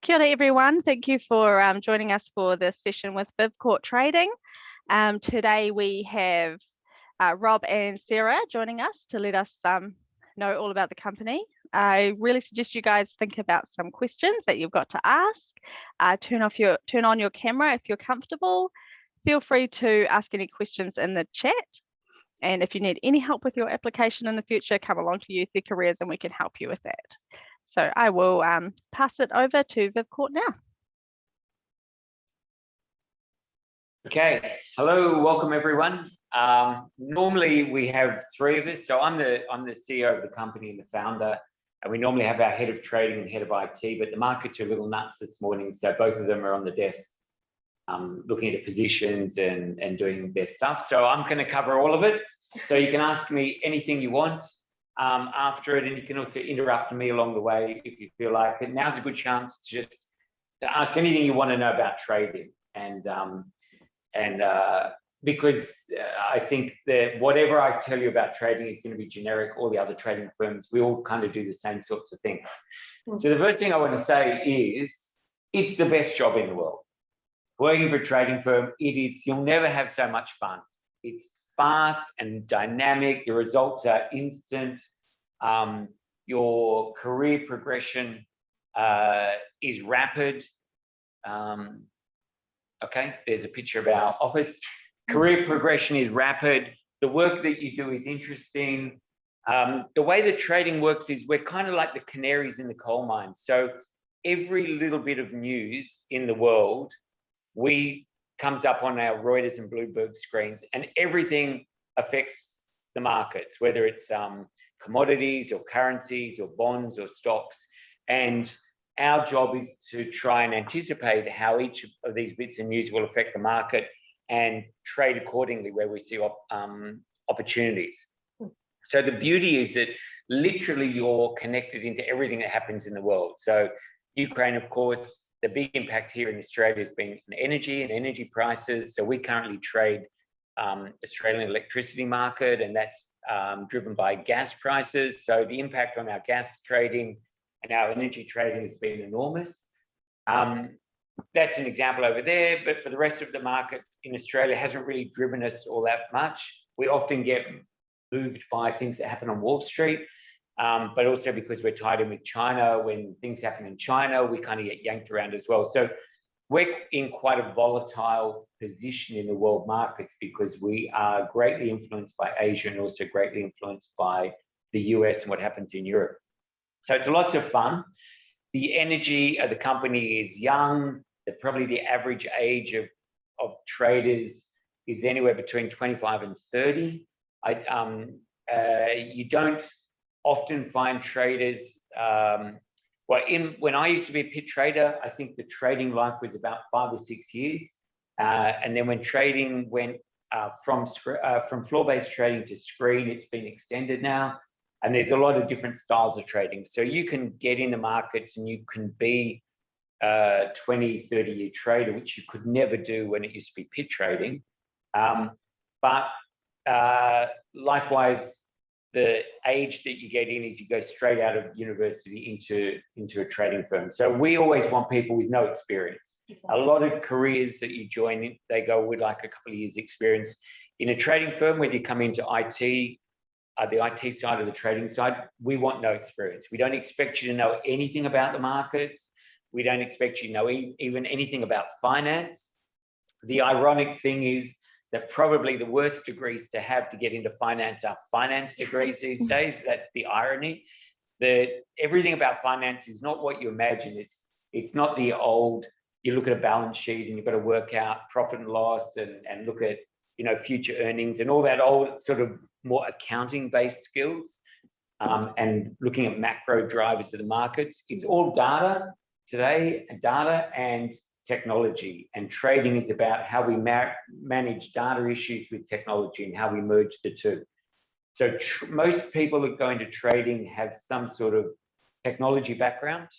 Kia ora everyone, thank you for joining us for this session with VivCourt Trading. Today we have Rob and Sarah joining us to let us know all about the company. I really suggest you guys think about some questions that you've got to ask. Turn on your camera if you're comfortable. Feel free to ask any questions in the chat. And if you need any help with your application in the future, come along to Youth Careers and we can help you with that. So I will pass it over to VivCourt now. Okay, hello, welcome everyone. Normally we have three of us. So I'm the CEO of the company and the founder, and we normally have our head of trading and head of IT, but the markets are a little nuts this morning, so both of them are on the desk looking at positions and doing their stuff. So I'm going to cover all of it. So you can ask me anything you want after it, and you can also interrupt me along the way if you feel like it. Now's a good chance to ask anything you want to know about trading, and because I think that whatever I tell you about trading is going to be generic. All the other trading firms, we all kind of do the same sorts of things. So the first thing I want to say is it's the best job in the world. Working for a trading firm, you'll never have so much fun. It's fast and dynamic. The results are instant. Your career progression is rapid. Okay, there's a picture of our office. Career progression is rapid. The work that you do is interesting. The way that trading works is we're kind of like the canaries in the coal mine. So every little bit of news in the world comes up on our Reuters and Bloomberg screens, and everything affects the markets, whether it's commodities or currencies or bonds or stocks. And our job is to try and anticipate how each of these bits of news will affect the market and trade accordingly where we see opportunities. So the beauty is that literally you're connected into everything that happens in the world. So Ukraine, of course, the big impact here in Australia has been energy and energy prices. So we currently trade Australian electricity market, and that's driven by gas prices. So the impact on our gas trading and our energy trading has been enormous. That's an example over there, but for the rest of the market in Australia hasn't really driven us all that much. We often get moved by things that happen on Wall Street, but also because we're tied in with China. When things happen in China, we kind of get yanked around as well. So we're in quite a volatile position in the world markets because we are greatly influenced by Asia and also greatly influenced by the US and what happens in Europe. So it's lots of fun. The energy of the company is young. Probably the average age of traders is anywhere between 25 and 30. You don't often find traders. When I used to be a pit trader, I think the trading life was about 5 or 6 years. And then when trading went from floor-based trading to screen, it's been extended now. And there's a lot of different styles of trading. So you can get in the markets and you can be a 20, 30-year trader, which you could never do when it used to be pit trading. But likewise, the age that you get in is you go straight out of university into a trading firm. So we always want people with no experience. Exactly. A lot of careers that you join in, they go with like a couple of years experience. In a trading firm, whether you come into IT, the IT side or the trading side, we want no experience. We don't expect you to know anything about the markets. We don't expect you to know even anything about finance. The ironic thing is that probably the worst degrees to have to get into finance are finance degrees these days. That's the irony. That everything about finance is not what you imagine. It's not the old, you look at a balance sheet and you've got to work out profit and loss and look at future earnings and all that old sort of more accounting-based skills and looking at macro drivers of the markets. It's all data today, data and technology, and trading is about how we manage data issues with technology and how we merge the two. So most people that go into trading have some sort of technology background.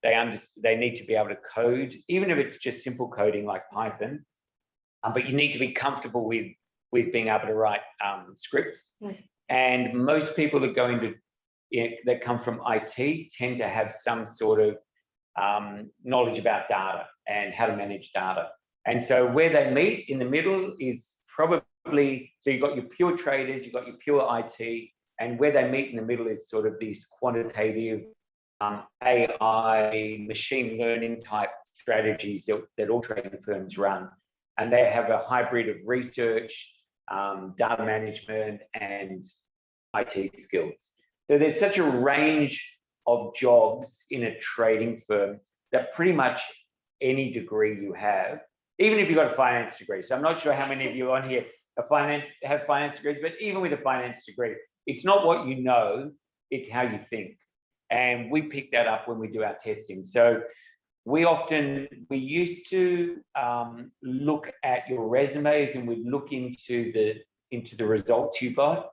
They need to be able to code, even if it's just simple coding like Python, but you need to be comfortable with being able to write scripts. And most people that go into that come from IT tend to have some sort of knowledge about data and how to manage data. And so where they meet in the middle is probably, so you've got your pure traders, you've got your pure IT, and where they meet in the middle is sort of these quantitative AI, machine learning type strategies that all trading firms run. And they have a hybrid of research, data management, and IT skills. So there's such a range of jobs in a trading firm that pretty much any degree you have, even if you've got a finance degree. So I'm not sure how many of you on here have finance degrees, but even with a finance degree, it's not what you know, it's how you think. And we pick that up when we do our testing. So we used to look at your resumes, and we'd look into the results you got.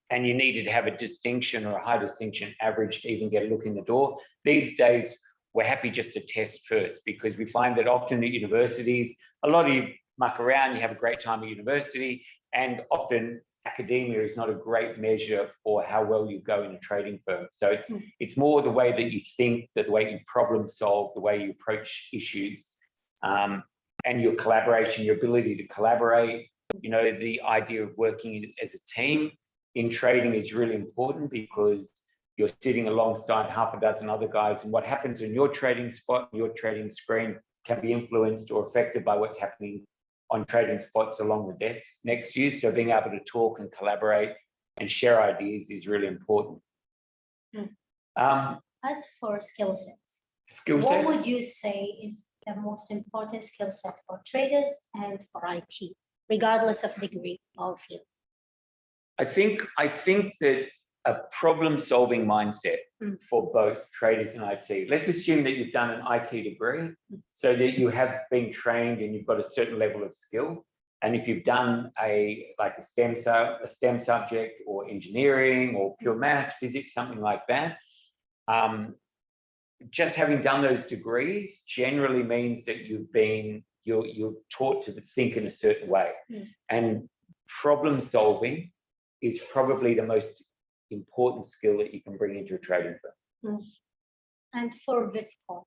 And you needed to have a distinction or a high distinction average to even get a look in the door. These days, we're happy just to test first, because we find that often at universities, a lot of you muck around, you have a great time at university, and often academia is not a great measure for how well you go in a trading firm. So it's more the way that you think, the way you problem solve, the way you approach issues, and your collaboration, your ability to collaborate, the idea of working as a team in trading is really important, because you're sitting alongside half a dozen other guys, and what happens in your trading spot, your trading screen, can be influenced or affected by what's happening on trading spots along the desk next to you. So being able to talk and collaborate and share ideas is really important. As for skill sets, what would you say is the most important skill set for traders and for IT, regardless of degree or field? I think that a problem-solving mindset for both traders and IT. Let's assume that you've done an IT degree, so that you have been trained and you've got a certain level of skill. And if you've done a STEM subject, or engineering, or pure maths, physics, something like that, just having done those degrees generally means that you're taught to think in a certain way. And problem solving is probably the most important skill that you can bring into a trading firm. And for VivCourt,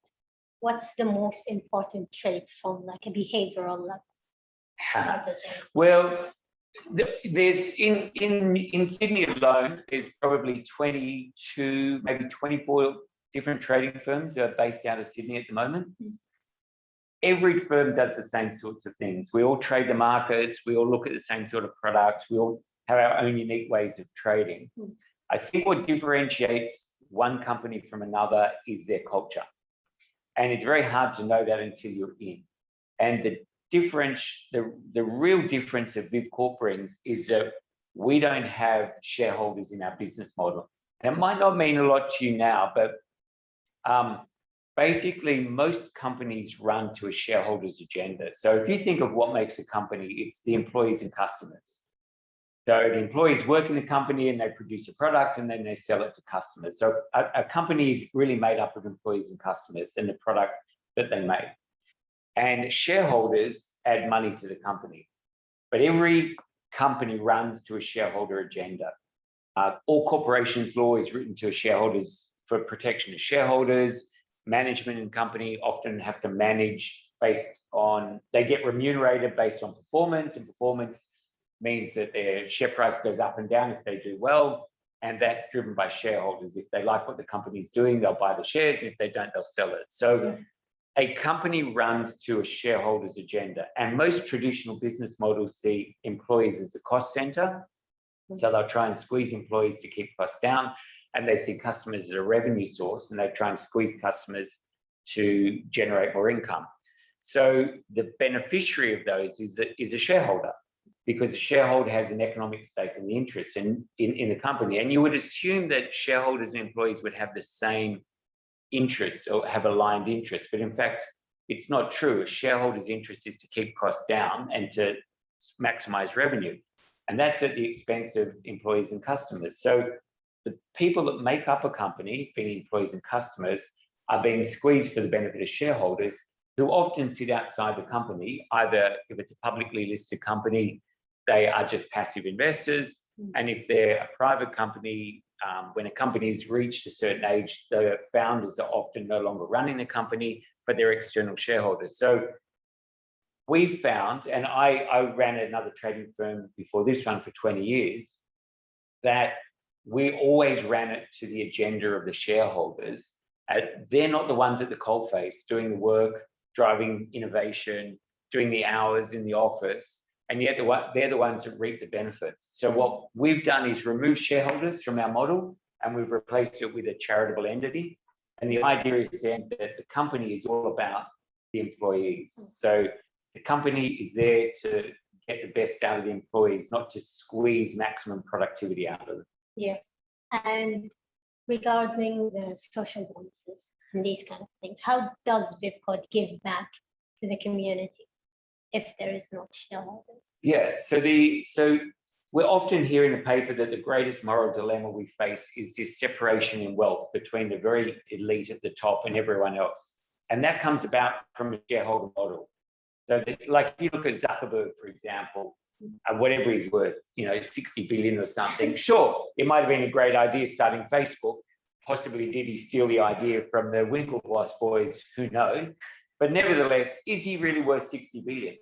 what's the most important trait from like a behavioral level? Well, there's in Sydney alone, there's probably 22, maybe 24 different trading firms that are based out of Sydney at the moment. Every firm does the same sorts of things. We all trade the markets, we all look at the same sort of products, we all have our own unique ways of trading. I think what differentiates one company from another is their culture. And it's very hard to know that until you're in. And the real difference that VivCourt brings is that we don't have shareholders in our business model. And it might not mean a lot to you now, but basically most companies run to a shareholder's agenda. So if you think of what makes a company, it's the employees and customers. So the employees work in the company and they produce a product and then they sell it to customers. So a company is really made up of employees and customers and the product that they make. And shareholders add money to the company. But every company runs to a shareholder agenda. All corporations law is written to shareholders for protection of shareholders. Management and company often have to manage based on, they get remunerated based on performance, and performance means that their share price goes up and down if they do well, and that's driven by shareholders. If they like what the company's doing, they'll buy the shares. If they don't, they'll sell it. So a company runs to a shareholder's agenda, and most traditional business models see employees as a cost center. So they'll try and squeeze employees to keep costs down, and they see customers as a revenue source, and they try and squeeze customers to generate more income. So the beneficiary of those is a shareholder, because a shareholder has an economic stake in the interest in the company. And you would assume that shareholders and employees would have the same interests or have aligned interests, but in fact, it's not true. A shareholder's interest is to keep costs down and to maximize revenue. And that's at the expense of employees and customers. So the people that make up a company, being employees and customers, are being squeezed for the benefit of shareholders, who often sit outside the company. Either if it's a publicly listed company, they are just passive investors. And if they're a private company, when a company's reached a certain age, the founders are often no longer running the company, but they're external shareholders. So we found, and I ran another trading firm before this one for 20 years, that we always ran it to the agenda of the shareholders. They're not the ones at the coalface doing the work, driving innovation, doing the hours in the office, and yet they're the ones that reap the benefits. So what we've done is remove shareholders from our model, and we've replaced it with a charitable entity. And the idea is then that the company is all about the employees. So the company is there to get the best out of the employees, not to squeeze maximum productivity out of them. Yeah. And regarding the social bonuses and these kind of things, how does VivCourt give back to the community if there is no shareholders? Yeah, so we're often hear in the paper that the greatest moral dilemma we face is this separation in wealth between the very elite at the top and everyone else. And that comes about from a shareholder model. So like if you look at Zuckerberg, for example, whatever he's worth, 60 billion or something, sure, it might have been a great idea starting Facebook. Possibly did he steal the idea from the Winklevoss boys? Who knows? But nevertheless, is he really worth 60 billion?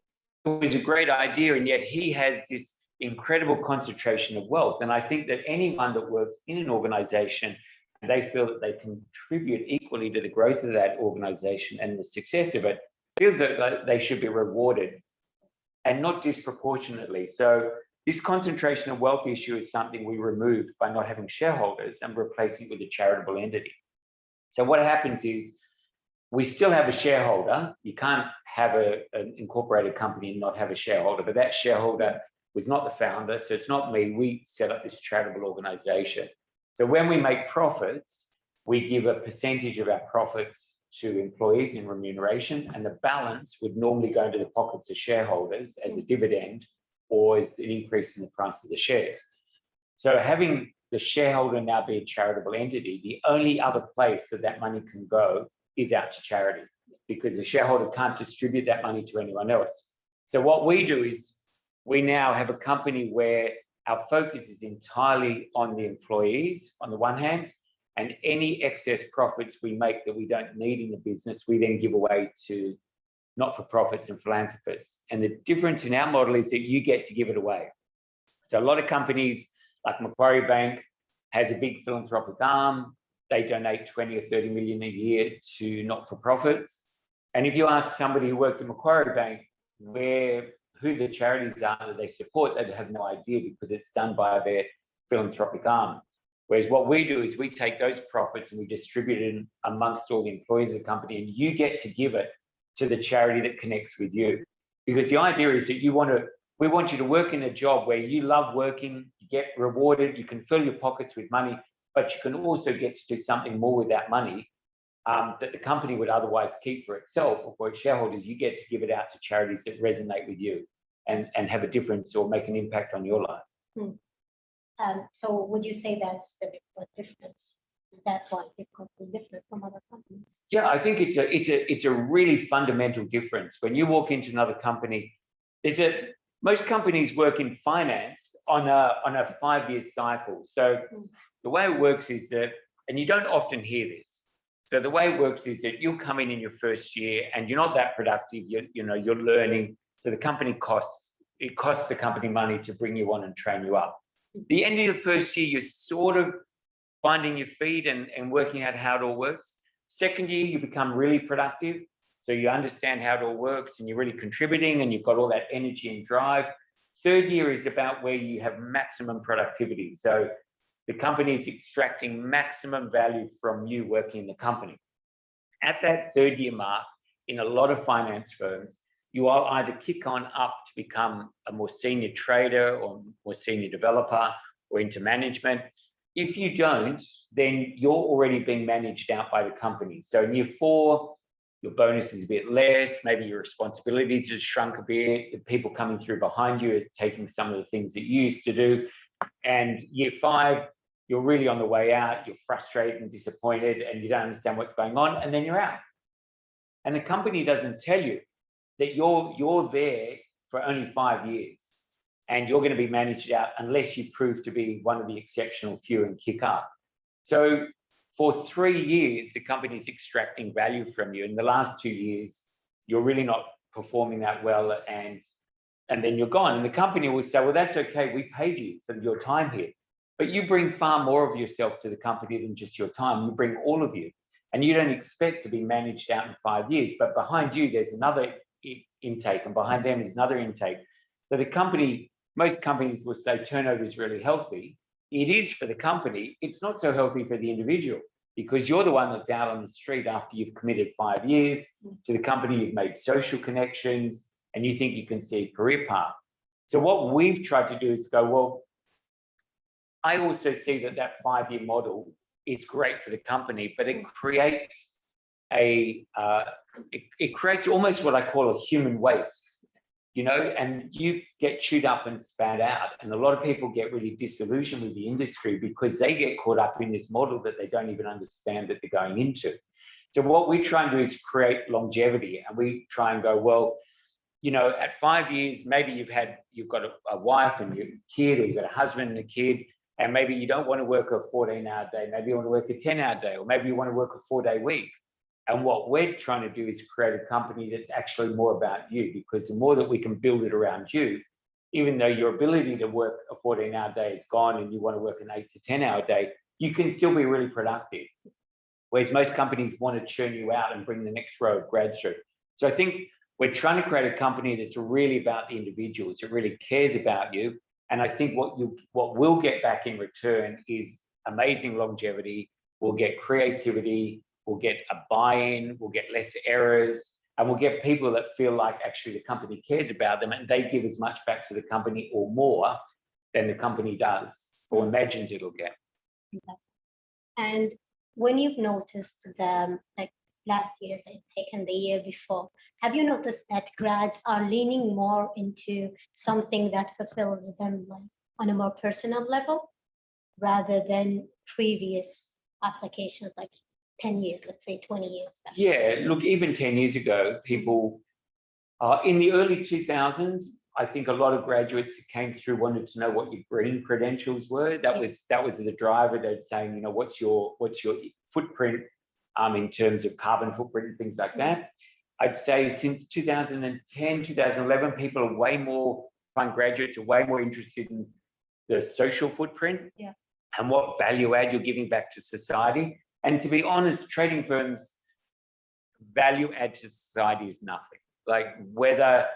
It was a great idea, and yet he has this incredible concentration of wealth. And I think that anyone that works in an organization and they feel that they contribute equally to the growth of that organization and the success of it, feels that they should be rewarded and not disproportionately. So this concentration of wealth issue is something we removed by not having shareholders and replacing it with a charitable entity. So what happens is we still have a shareholder. You can't have an incorporated company and not have a shareholder, but that shareholder was not the founder, so it's not me. We set up this charitable organization. So when we make profits, we give a percentage of our profits to employees in remuneration, and the balance would normally go into the pockets of shareholders as a dividend or as an increase in the price of the shares. So having the shareholder now be a charitable entity, the only other place that money can go is out to charity, because the shareholder can't distribute that money to anyone else. So what we do is we now have a company where our focus is entirely on the employees on the one hand, and any excess profits we make that we don't need in the business, we then give away to not-for-profits and philanthropists. And the difference in our model is that you get to give it away. So a lot of companies like Macquarie Bank has a big philanthropic arm. They donate 20 or 30 million a year to not-for-profits. And if you ask somebody who worked at Macquarie Bank who the charities are that they support, they'd have no idea because it's done by their philanthropic arm. Whereas what we do is we take those profits and we distribute it amongst all the employees of the company, and you get to give it to the charity that connects with you. Because the idea is that we want you to work in a job where you love working, you get rewarded, you can fill your pockets with money, but you can also get to do something more with that money that the company would otherwise keep for itself or for its shareholders. You get to give it out to charities that resonate with you and have a difference or make an impact on your life. So would you say that's the difference? Is that why VivCourt is different from other companies? Yeah, I think it's a really fundamental difference. When you walk into another company, most companies work in finance on a 5-year cycle. So the way it works is that, and you don't often hear this. So the way it works is that you'll come in your first year and you're not that productive. You're learning. So the company costs the company money to bring you on and train you up. The end of the first year, you're sort of finding your feet and working out how it all works. Second year, you become really productive. So you understand how it all works and you're really contributing and you've got all that energy and drive. Third year is about where you have maximum productivity. So the company is extracting maximum value from you working in the company. At that third year mark, in a lot of finance firms, you will either kick on up to become a more senior trader or more senior developer or into management. If you don't, then you're already being managed out by the company. So in year 4, your bonus is a bit less, maybe your responsibilities have shrunk a bit, the people coming through behind you are taking some of the things that you used to do. And year 5, you're really on the way out, you're frustrated and disappointed and you don't understand what's going on, and then you're out. And the company doesn't tell you that you're there for only 5 years. and you're going to be managed out unless you prove to be one of the exceptional few and kick up. So for 3 years, the company's extracting value from you. In the last 2 years, you're really not performing that well, and then you're gone. And the company will say, well, that's okay. We paid you for your time here. But you bring far more of yourself to the company than just your time. You bring all of you. And you don't expect to be managed out in 5 years. But behind you, there's another intake. And behind them is another intake. So the company, most companies will say turnover is really healthy. It is for the company. It's not so healthy for the individual, because you're the one that's out on the street after you've committed 5 years to the company. You've made social connections, and you think you can see a career path. So what we've tried to do is go, well, I also see that 5-year model is great for the company, but it creates it creates almost what I call a human waste, you know, and you get chewed up and spat out. And a lot of people get really disillusioned with the industry because they get caught up in this model that they don't even understand that they're going into. So what we try and do is create longevity, and we try and go, well, you know, at 5 years, maybe you've got a wife and your kid, or you've got a husband and a kid, and maybe you don't want to work a 14-hour day. Maybe you want to work a 10-hour day, or maybe you want to work a 4-day week. And what we're trying to do is create a company that's actually more about you, because the more that we can build it around you, even though your ability to work a 14-hour day is gone and you want to work an 8 to 10-hour day, you can still be really productive. Whereas most companies want to churn you out and bring the next row of grads through. So I think we're trying to create a company that's really about the individuals. It really cares about you. And I think what we'll get back in return is amazing longevity. We'll get creativity. We'll get a buy-in. We'll get less errors. And we'll get people that feel like actually the company cares about them, and they give as much back to the company or more than the company does or imagines it'll get. And when you've noticed the last year's intake and the year before, have you noticed that grads are leaning more into something that fulfills them on a more personal level rather than previous applications like 10 years, let's say 20 years back? Yeah, look, even 10 years ago, people in the early 2000s, I think a lot of graduates that came through wanted to know what your green credentials were. That was the driver. They'd saying, you know, what's your footprint in terms of carbon footprint and things like that. I'd say since 2010, 2011, people are way more, fund graduates are way more interested in the social footprint and what value add you're giving back to society. And to be honest, trading firms value add to society is nothing. Like whether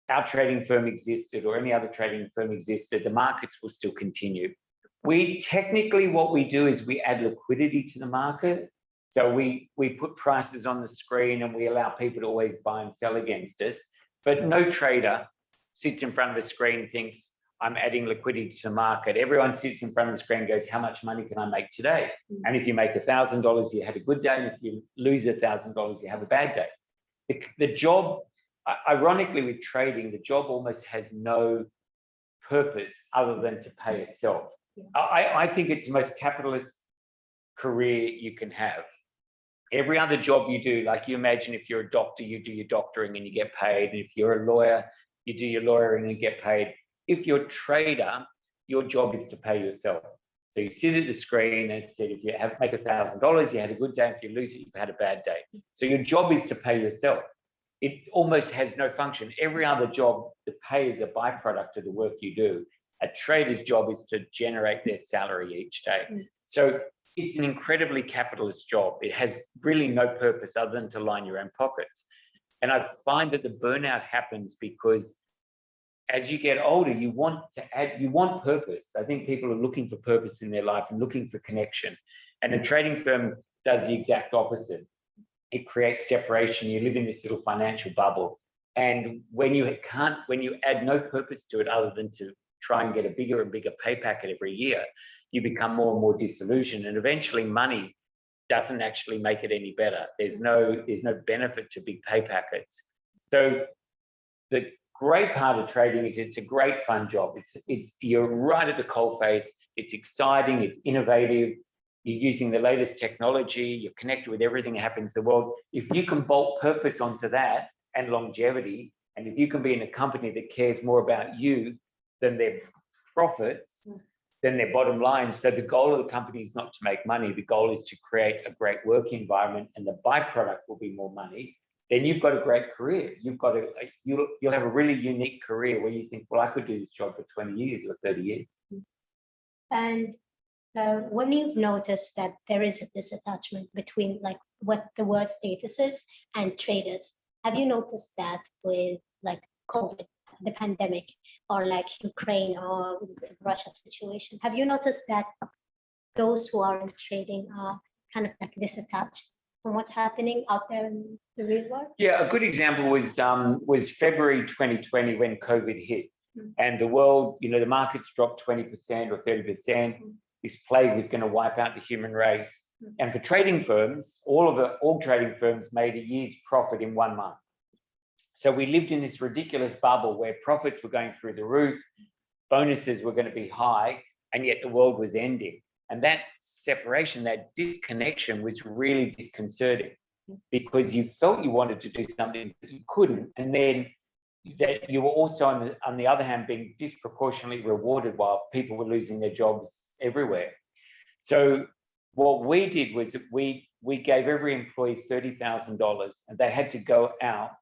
our trading firm existed or any other trading firm existed, the markets will still continue. We technically, what we do is we add liquidity to the market. So we put prices on the screen and we allow people to always buy and sell against us. But no trader sits in front of a screen and thinks, I'm adding liquidity to the market. Everyone sits in front of the screen and goes, how much money can I make today? And if you make $1,000, you have a good day. And if you lose $1,000, you have a bad day. The job, ironically with trading, the job almost has no purpose other than to pay itself. I think it's the most capitalist career you can have. Every other job you do, like you imagine if you're a doctor, you do your doctoring and you get paid. And if you're a lawyer, you do your lawyering and get paid. If you're a trader, your job is to pay yourself. So you sit at the screen and said, if you make $1,000, you had a good day. If you lose it, you've had a bad day. So your job is to pay yourself. It almost has no function. Every other job, the pay is a byproduct of the work you do. A trader's job is to generate their salary each day. So it's an incredibly capitalist job. It has really no purpose other than to line your own pockets. And I find that the burnout happens because as you get older, you want purpose. I think people are looking for purpose in their life and looking for connection. And a trading firm does the exact opposite. It creates separation. You live in this little financial bubble. And when you add no purpose to it other than to try and get a bigger and bigger pay packet every year, you become more and more disillusioned. And eventually money doesn't actually make it any better. There's no benefit to big pay packets. So the great part of trading is it's a great fun job. You're right at the coalface. It's exciting. It's innovative. You're using the latest technology. You're connected with everything that happens in the world. If you can bolt purpose onto that and longevity, and if you can be in a company that cares more about you than their profits, than their bottom line. So the goal of the company is not to make money. The goal is to create a great work environment, and the byproduct will be more money. Then you've got a great career. You'll have a really unique career where you think, well, I could do this job for 20 years or 30 years. And when you've noticed that there is a disattachment between like what the work status is and traders, have you noticed that with like COVID, the pandemic, or like Ukraine or Russia situation? Have you noticed that those who are in trading are kind of like disattached from what's happening out there in the real world? Yeah, a good example was February 2020 when COVID hit, and the world, the markets dropped 20% or 30%. This plague was going to wipe out the human race. And for trading firms, all trading firms made a year's profit in 1 month. So we lived in this ridiculous bubble where profits were going through the roof, bonuses were going to be high, and yet the world was ending. And that separation, that disconnection was really disconcerting, because you felt you wanted to do something but you couldn't. And then that you were also, on the other hand, being disproportionately rewarded while people were losing their jobs everywhere. So what we did was that we gave every employee $30,000, and they had to go out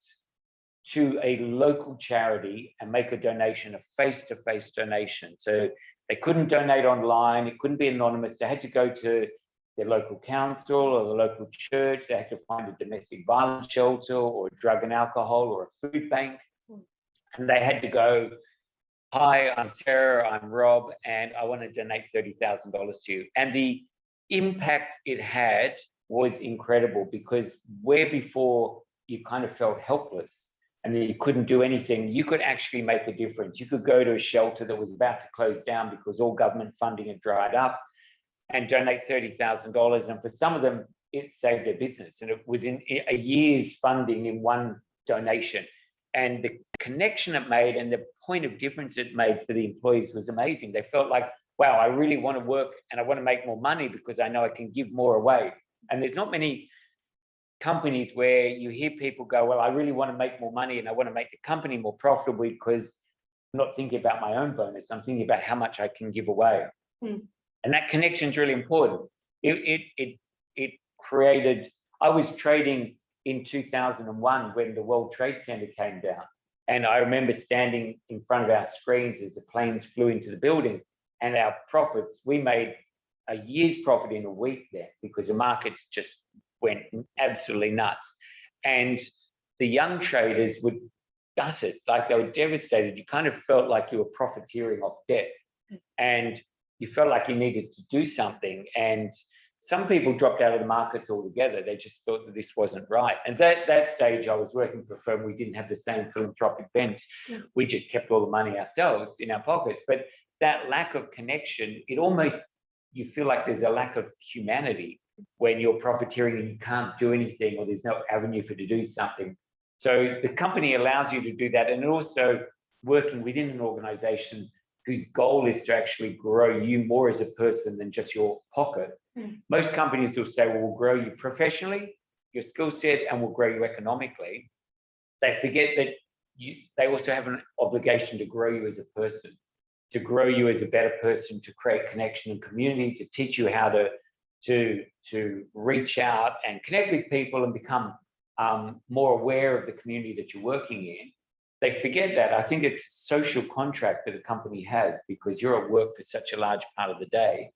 to a local charity and make a donation, a face-to-face donation. So they couldn't donate online, it couldn't be anonymous. They had to go to their local council or the local church. They had to find a domestic violence shelter or a drug and alcohol or a food bank. And they had to go, hi, I'm Sarah, I'm Rob, and I want to donate $30,000 to you. And the impact it had was incredible, because where before you kind of felt helpless and you couldn't do anything, you could actually make a difference. You could go to a shelter that was about to close down because all government funding had dried up and donate $30,000. And for some of them, it saved their business. And it was in a year's funding in one donation. And the connection it made and the point of difference it made for the employees was amazing. They felt like, wow, I really want to work and I want to make more money because I know I can give more away. And there's not many companies where you hear people go, well, I really want to make more money and I want to make the company more profitable because I'm not thinking about my own bonus. I'm thinking about how much I can give away. And that connection is really important. It created, I was trading in 2001 when the World Trade Center came down. And I remember standing in front of our screens as the planes flew into the building, and our profits, we made a year's profit in a week there because the markets just went absolutely nuts. And the young traders would gut it, like they were devastated. You kind of felt like you were profiteering off death, and you felt like you needed to do something. And some people dropped out of the markets altogether. They just thought that this wasn't right. And that stage, I was working for a firm. We didn't have the same philanthropic bent. We just kept all the money ourselves in our pockets. But that lack of connection, it almost, you feel like there's a lack of humanity when you're profiteering and you can't do anything, or there's no avenue for to do something. So the company allows you to do that. And also working within an organization whose goal is to actually grow you more as a person than just your pocket. Most companies will say, well, we'll grow you professionally, your skill set, and we'll grow you economically. They forget that they also have an obligation to grow you as a person, to grow you as a better person, to create connection and community, to teach you how to reach out and connect with people and become more aware of the community that you're working in. They forget that. I think it's a social contract that a company has, because you're at work for such a large part of the day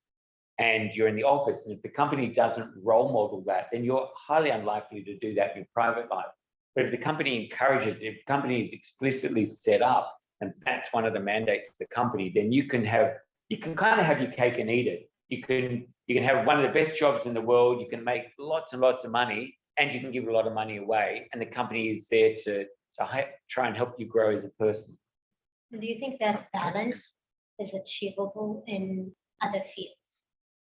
and you're in the office. And if the company doesn't role model that, then you're highly unlikely to do that in your private life. But if the company encourages it, if the company is explicitly set up, and that's one of the mandates of the company, then you can kind of have your cake and eat it. You can have one of the best jobs in the world, you can make lots and lots of money, and you can give a lot of money away. And the company is there to try and help you grow as a person. Do you think that balance is achievable in other fields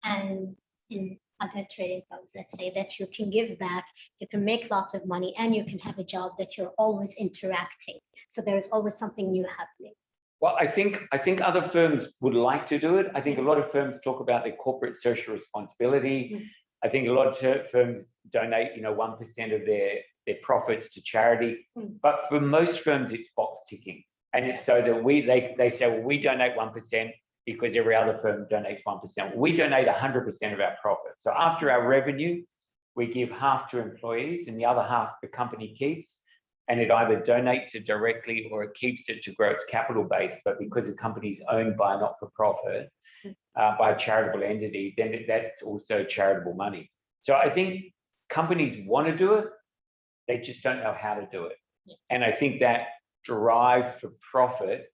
and in other trading firms? Let's say that you can give back, you can make lots of money, and you can have a job that you're always interacting. So there's always something new happening. Well, I think other firms would like to do it. I think a lot of firms talk about their corporate social responsibility. I think a lot of firms donate, 1% of their profits to charity. But for most firms, it's box ticking. And it's so that they say, well, we donate 1% because every other firm donates 1%. We donate 100% of our profit. So after our revenue, we give half to employees and the other half the company keeps. And it either donates it directly or it keeps it to grow its capital base. But because the company is owned by a not-for-profit, by a charitable entity, then that's also charitable money. So I think companies want to do it, they just don't know how to do it. And I think that drive for profit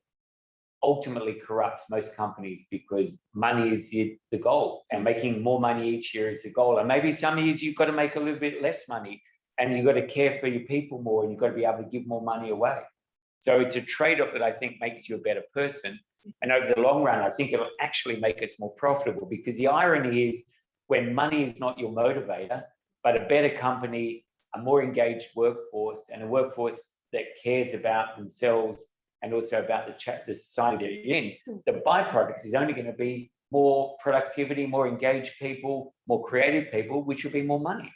ultimately corrupts most companies because money is the goal, and making more money each year is the goal. And maybe some years you've got to make a little bit less money and you've got to care for your people more and you've got to be able to give more money away. So it's a trade-off that I think makes you a better person. And over the long run, I think it'll actually make us more profitable, because the irony is when money is not your motivator, but a better company, a more engaged workforce, and a workforce that cares about themselves and also about the society that you're in, the byproduct is only going to be more productivity, more engaged people, more creative people, which will be more money.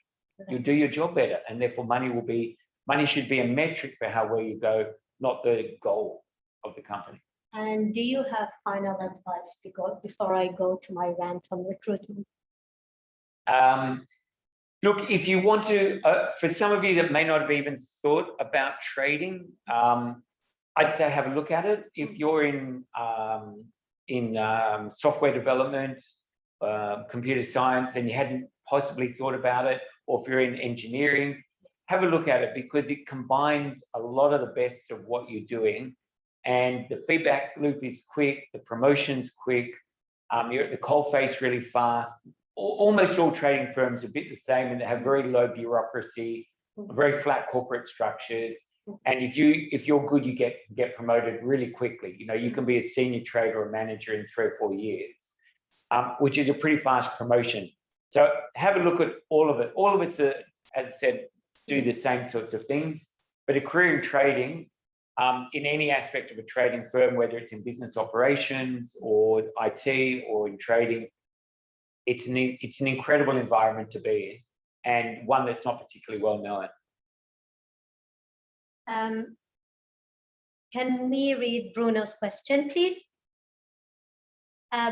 You'll do your job better, and therefore money should be a metric for how well you go, not the goal of the company. And do you have final advice before I go to my rant on recruitment? Look, if you want to, for some of you that may not have even thought about trading, I'd say have a look at it. If you're in software development, computer science, and you hadn't possibly thought about it, or if you're in engineering, have a look at it, because it combines a lot of the best of what you're doing, and the feedback loop is quick, the promotion's quick, you're at the coalface really fast. Almost all trading firms are a bit the same, and they have very low bureaucracy, very flat corporate structures. And if you're good, you get promoted really quickly. You know, you can be a senior trader or manager in 3 or 4 years, which is a pretty fast promotion. So have a look at all of it. All of it's, as I said, do the same sorts of things. But a career in trading, in any aspect of a trading firm, whether it's in business operations or IT or in trading, it's an incredible environment to be in, and one that's not particularly well known. Can we read Bruno's question, please?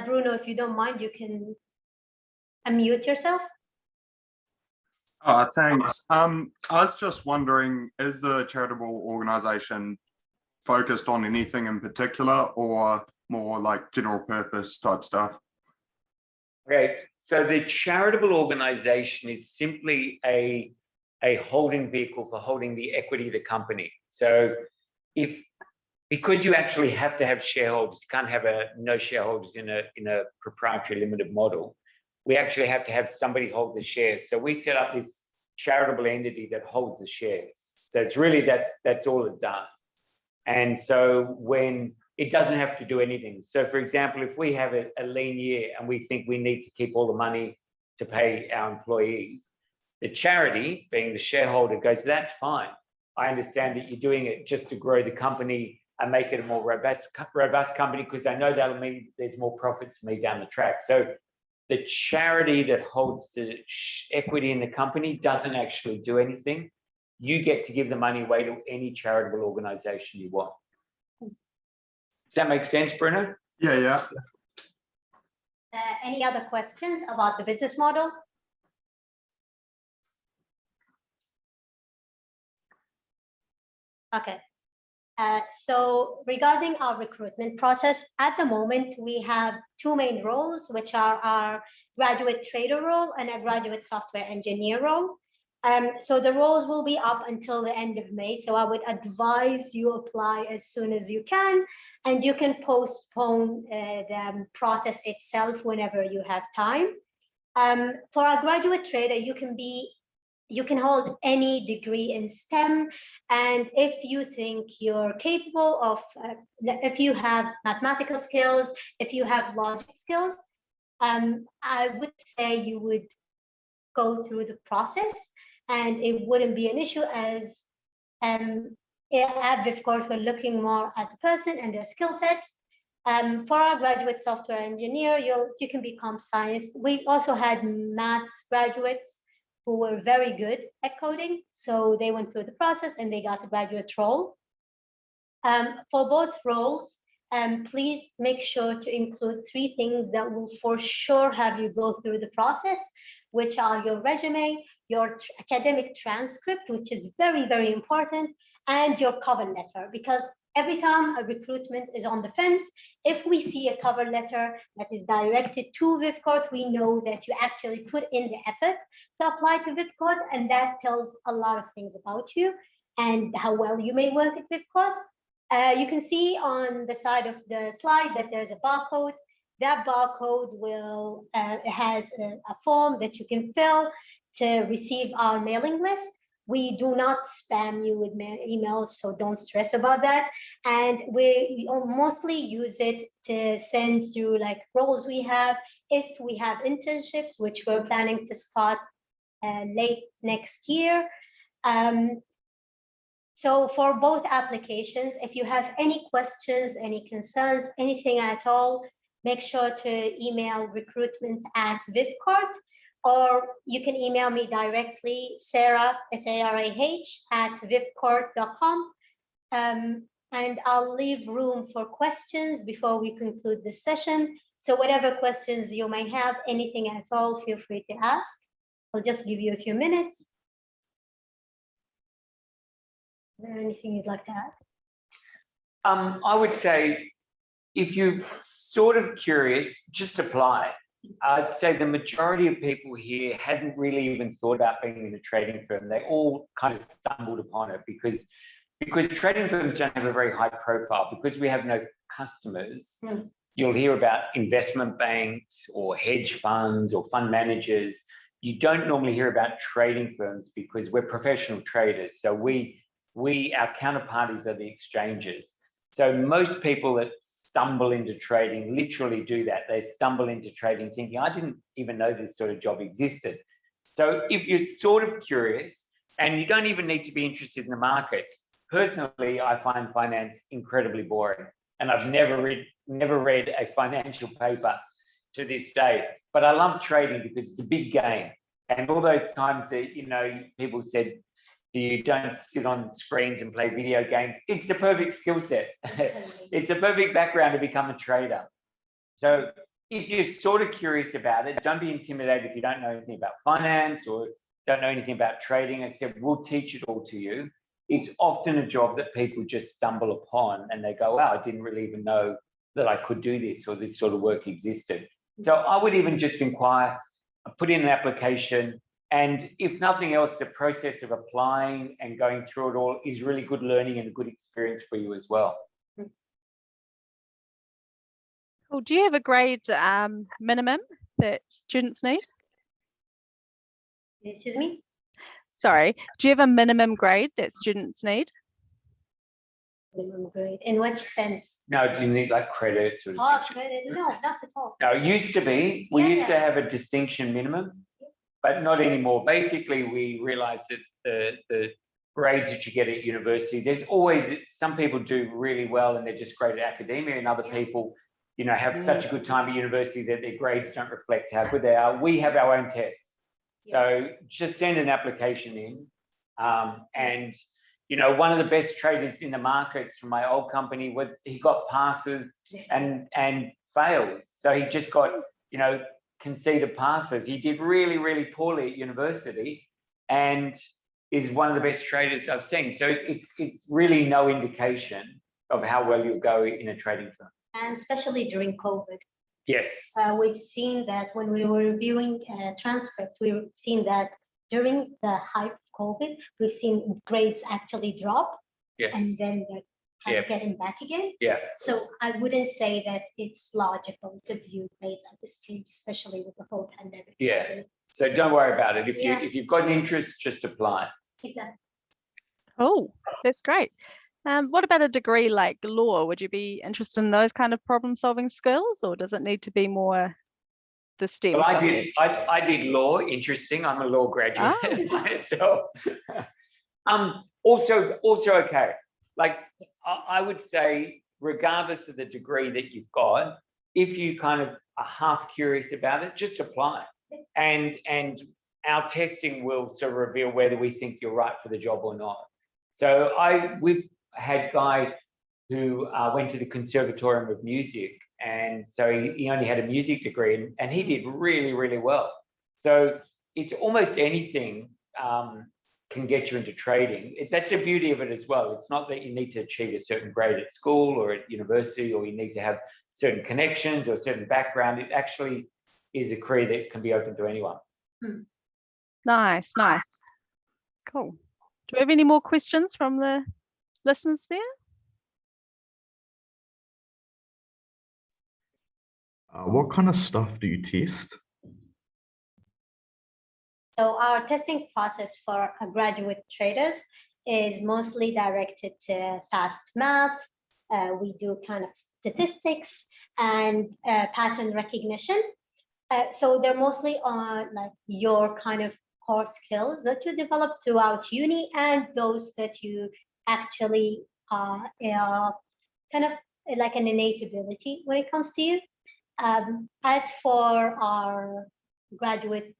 Bruno, if you don't mind, you can unmute yourself. Thanks. I was just wondering, is the charitable organization focused on anything in particular, or more like general purpose type stuff? Great. So the charitable organization is simply a holding vehicle for holding the equity of the company. So because you actually have to have shareholders, you can't have no shareholders in a proprietary limited model. We actually have to have somebody hold the shares. So we set up this charitable entity that holds the shares. So it's really, that's all it does. And so when it doesn't have to do anything. So for example, if we have a lean year and we think we need to keep all the money to pay our employees, the charity, being the shareholder, goes, that's fine. I understand that you're doing it just to grow the company and make it a more robust company, because I know that'll mean there's more profits for me down the track. So the charity that holds the equity in the company doesn't actually do anything. You get to give the money away to any charitable organization you want. Does that make sense, Bruno? Yeah. Any other questions about the business model? Okay. So regarding our recruitment process, at the moment, we have 2 main roles, which are our graduate trader role and a graduate software engineer role. So the roles will be up until the end of May. So I would advise you apply as soon as you can, and you can postpone the process itself whenever you have time. For a graduate trader, you can hold any degree in STEM, and if you think you're capable of, if you have mathematical skills, if you have logic skills, I would say you would go through the process, and it wouldn't be an issue, as at VivCourt, we're looking more at the person and their skill sets. For our graduate software engineer, you can become science. We also had maths graduates who were very good at coding, so they went through the process and they got the graduate role. For both roles, please make sure to include 3 things that will for sure have you go through the process, which are your resume, your academic transcript, which is very, very important, and your cover letter. Because every time a recruitment is on the fence, if we see a cover letter that is directed to VivCourt, we know that you actually put in the effort to apply to VivCourt, and that tells a lot of things about you and how well you may work at VivCourt. You can see on the side of the slide that there's a barcode. That barcode will has a form that you can fill to receive our mailing list. We do not spam you with emails, so don't stress about that. And we mostly use it to send through like roles we have. If we have internships, which we're planning to start late next year. So for both applications, if you have any questions, any concerns, anything at all, make sure to email recruitment@VivCourt, or you can email me directly, Sarah, SARAH, @vivcourt.com. And I'll leave room for questions before we conclude this session. So whatever questions you may have, anything at all, feel free to ask. I'll just give you a few minutes. Is there anything you'd like to add? I would say if you're sort of curious, just apply. I'd say the majority of people here hadn't really even thought about being in a trading firm. They all kind of stumbled upon it because trading firms don't have a very high profile. Because we have no customers, you'll hear about investment banks or hedge funds or fund managers. You don't normally hear about trading firms because we're professional traders. So our counterparties are the exchanges. So most people that stumble into trading literally do that. They stumble into trading thinking, I didn't even know this sort of job existed. So if you're sort of curious, and you don't even need to be interested in the markets, personally, I find finance incredibly boring. And I've never read a financial paper to this day. But I love trading because it's a big game. And all those times that, people said, you don't sit on screens and play video games. It's the perfect skill set. It's a perfect background to become a trader. So if you're sort of curious about it, don't be intimidated if you don't know anything about finance or don't know anything about trading. I said, we'll teach it all to you. It's often a job that people just stumble upon and they go, wow, I didn't really even know that I could do this or this sort of work existed. So I would even just inquire, put in an application. And if nothing else, the process of applying and going through it all is really good learning and a good experience for you as well. Cool. Do you have a grade minimum that students need? Excuse me? Sorry, do you have a minimum grade that students need? Minimum grade. In which sense? No, do you need like credits or Credit? No, not at all. No, it used to be. We used to have a distinction minimum, but not anymore. Basically, we realized that the grades that you get at university, there's always, some people do really well and they're just great at academia, and other people, have such a good time at university that their grades don't reflect how good they are. We have our own tests. So just send an application in. And, one of the best traders in the markets from my old company was he got passes and fails. So he just got, conceded passes. He did really, really poorly at university and is one of the best traders I've seen. So it's really no indication of how well you'll go in a trading firm. And especially during COVID. Yes. We've seen that when we were reviewing transcript, we've seen that during the height of COVID, we've seen grades actually drop. Yes. And then they're kind of getting back again. Yeah. So I wouldn't say that it's logical to view grades at this stage, especially with the whole pandemic. Yeah. So don't worry about it. If you've got an interest, just apply. Exactly. Oh, that's great. What about a degree like law? Would you be interested in those kind of problem-solving skills, or does it need to be more the STEM? Well, I did law. Interesting. I'm a law graduate myself. Also okay. Like I would say, regardless of the degree that you've got, if you kind of are half curious about it, just apply. And our testing will sort of reveal whether we think you're right for the job or not. So we've had Guy who went to the Conservatorium of Music. And so he only had a music degree, and he did really, really well. So it's almost anything can get you into trading. That's the beauty of it as well. It's not that you need to achieve a certain grade at school or at university, or you need to have certain connections or certain background. It actually is a career that can be open to anyone. Nice. Cool. Do we have any more questions from the listeners there? What kind of stuff do you test? So our testing process for graduate traders is mostly directed to fast math. We do kind of statistics and pattern recognition. So they're mostly on like your kind of core skills that you develop throughout uni, and those that you actually kind of like an innate ability when it comes to you. As for our graduate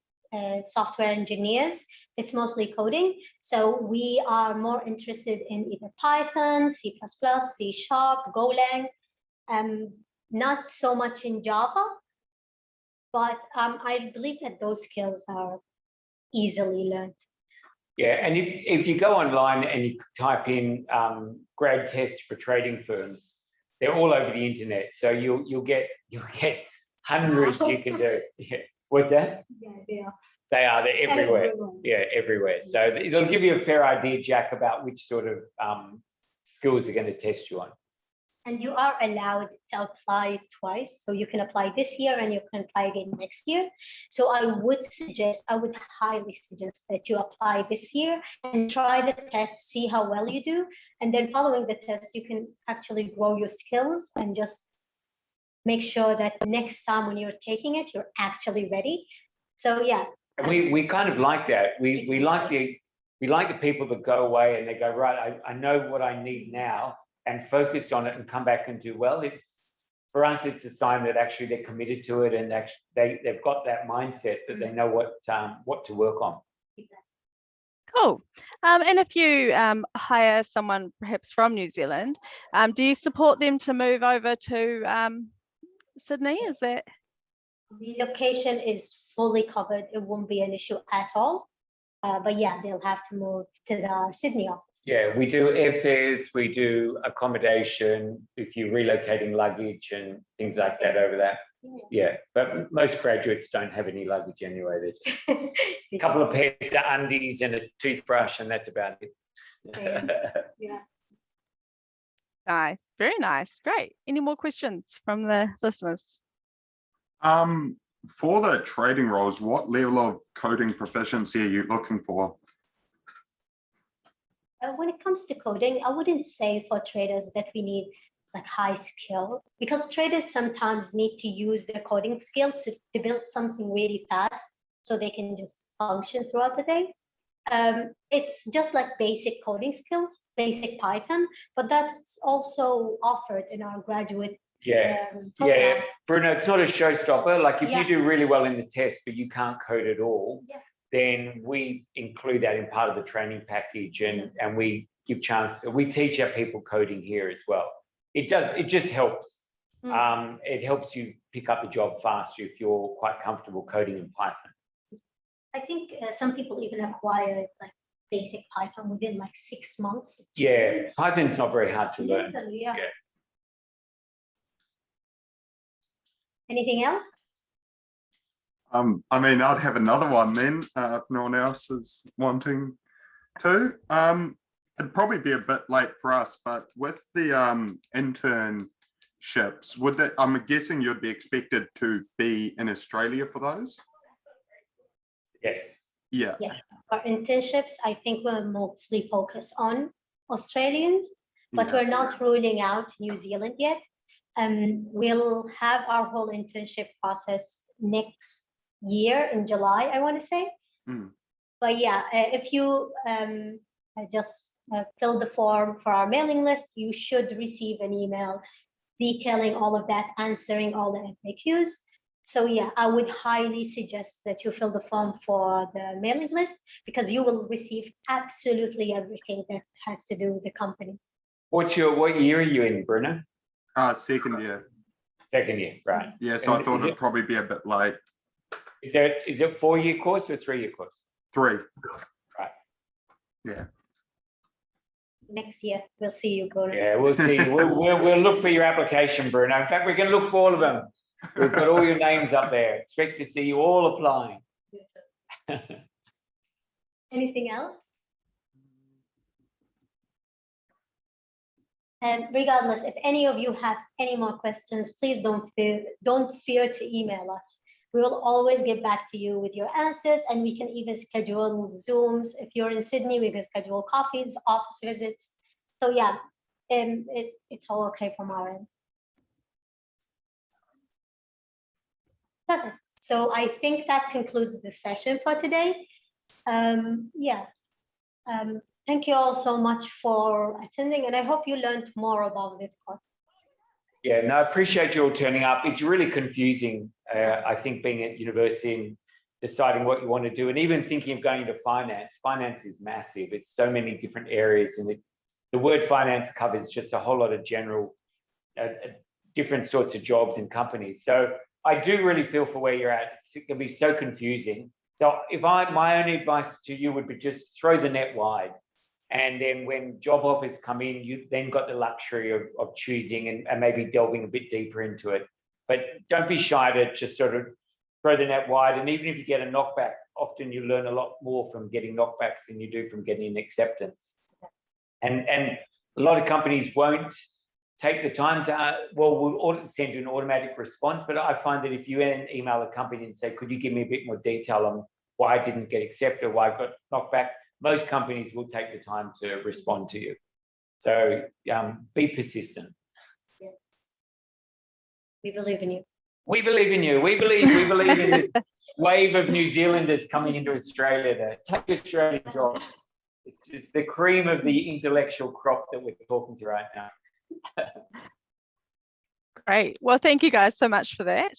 software engineers, it's mostly coding. So we are more interested in either Python, C++, C#, Golang, not so much in Java, but I believe that those skills are easily learned. Yeah, and if you go online and you type in grad tests for trading firms, they're all over the internet. So you'll get hundreds you can do. Yeah. What's that? Yeah, they are. They're everywhere. Yeah, everywhere. So it'll give you a fair idea, Jack, about which sort of skills they're going to test you on. And you are allowed to apply twice. So you can apply this year and you can apply again next year. So I would highly suggest that you apply this year and try the test, see how well you do. And then following the test, you can actually grow your skills and just make sure that next time when you're taking it, you're actually ready. So yeah. And we kind of like that. We like the people that go away and they go, right, I know what I need now, and focus on it and come back and do well. For us, it's a sign that actually they're committed to it, and actually they've got that mindset that they know what to work on. Cool. And if you hire someone perhaps from New Zealand, do you support them to move over to Sydney? Is that? Relocation is fully covered. It won't be an issue at all. But yeah, they'll have to move to our Sydney office. Yeah, we do airfares, we do accommodation if you're relocating luggage and things like that over there. Yeah, but most graduates don't have any luggage anyway. There's a couple of pairs of undies and a toothbrush, and that's about it. Yeah. Nice, very nice, great. Any more questions from the listeners? For the trading roles, what level of coding proficiency are you looking for? When it comes to coding, I wouldn't say for traders that we need like high skill, because traders sometimes need to use their coding skills to build something really fast so they can just function throughout the day. It's just like basic coding skills, basic Python, but that's also offered in our graduate program. Bruno, it's not a showstopper. Like if you do really well in the test, but you can't code at all, then we include that in part of the training package, and we give chance. We teach our people coding here as well. It just helps. It helps you pick up a job faster if you're quite comfortable coding in Python. I think some people even acquire like basic Python within like 6 months. Yeah, Python's not very hard to learn. Yeah. Anything else? I mean, I'd have another one then, if no one else is wanting to. It'd probably be a bit late for us, but with the internships, I'm guessing you'd be expected to be in Australia for those? Yes. Yeah. Yes. For internships, I think we're mostly focused on Australians, but we're not ruling out New Zealand yet. We'll have our whole internship process next year in July, I want to say. But yeah, if you just fill the form for our mailing list, you should receive an email detailing all of that, answering all the FAQs. So yeah, I would highly suggest that you fill the form for the mailing list, because you will receive absolutely everything that has to do with the company. What year are you in, Bruno? Second year. Second year, right. Yeah, so I And thought it'd probably be a bit late. Is it 4-year course or 3-year course? 3. Right. Yeah. Next year, we'll see you, Bruno. Yeah, we'll see. We'll look for your application, Bruno. In fact, we're going to look for all of them. We've got all your names up there. Expect to see you all applying. Anything else? And regardless, if any of you have any more questions, please don't fear to email us. We will always get back to you with your answers, and we can even schedule Zooms. If you're in Sydney, we can schedule coffees, office visits. So yeah, it's all okay from our end. Perfect. So I think that concludes the session for today. Thank you all so much for attending, and I hope you learned more about VivCourt. Yeah, no, I appreciate you all turning up. It's really confusing, I think, being at university and deciding what you want to do, and even thinking of going into finance. Finance is massive. It's so many different areas, and the word finance covers just a whole lot of general, different sorts of jobs and companies. So I do really feel for where you're at. It can be so confusing. So my only advice to you would be just throw the net wide. And then when job offers come in, you then got the luxury of choosing and maybe delving a bit deeper into it. But don't be shy to just sort of throw the net wide. And even if you get a knockback, often you learn a lot more from getting knockbacks than you do from getting an acceptance. And a lot of companies won't take the time to, we'll send you an automatic response. But I find that if you email a company and say, could you give me a bit more detail on why I didn't get accepted or why I got knocked back, most companies will take the time to respond to you. So be persistent. Yeah. We believe in you. We believe in you. We believe in this wave of New Zealanders coming into Australia to take Australian jobs. It's the cream of the intellectual crop that we're talking to right now. Great. Well, thank you guys so much for that.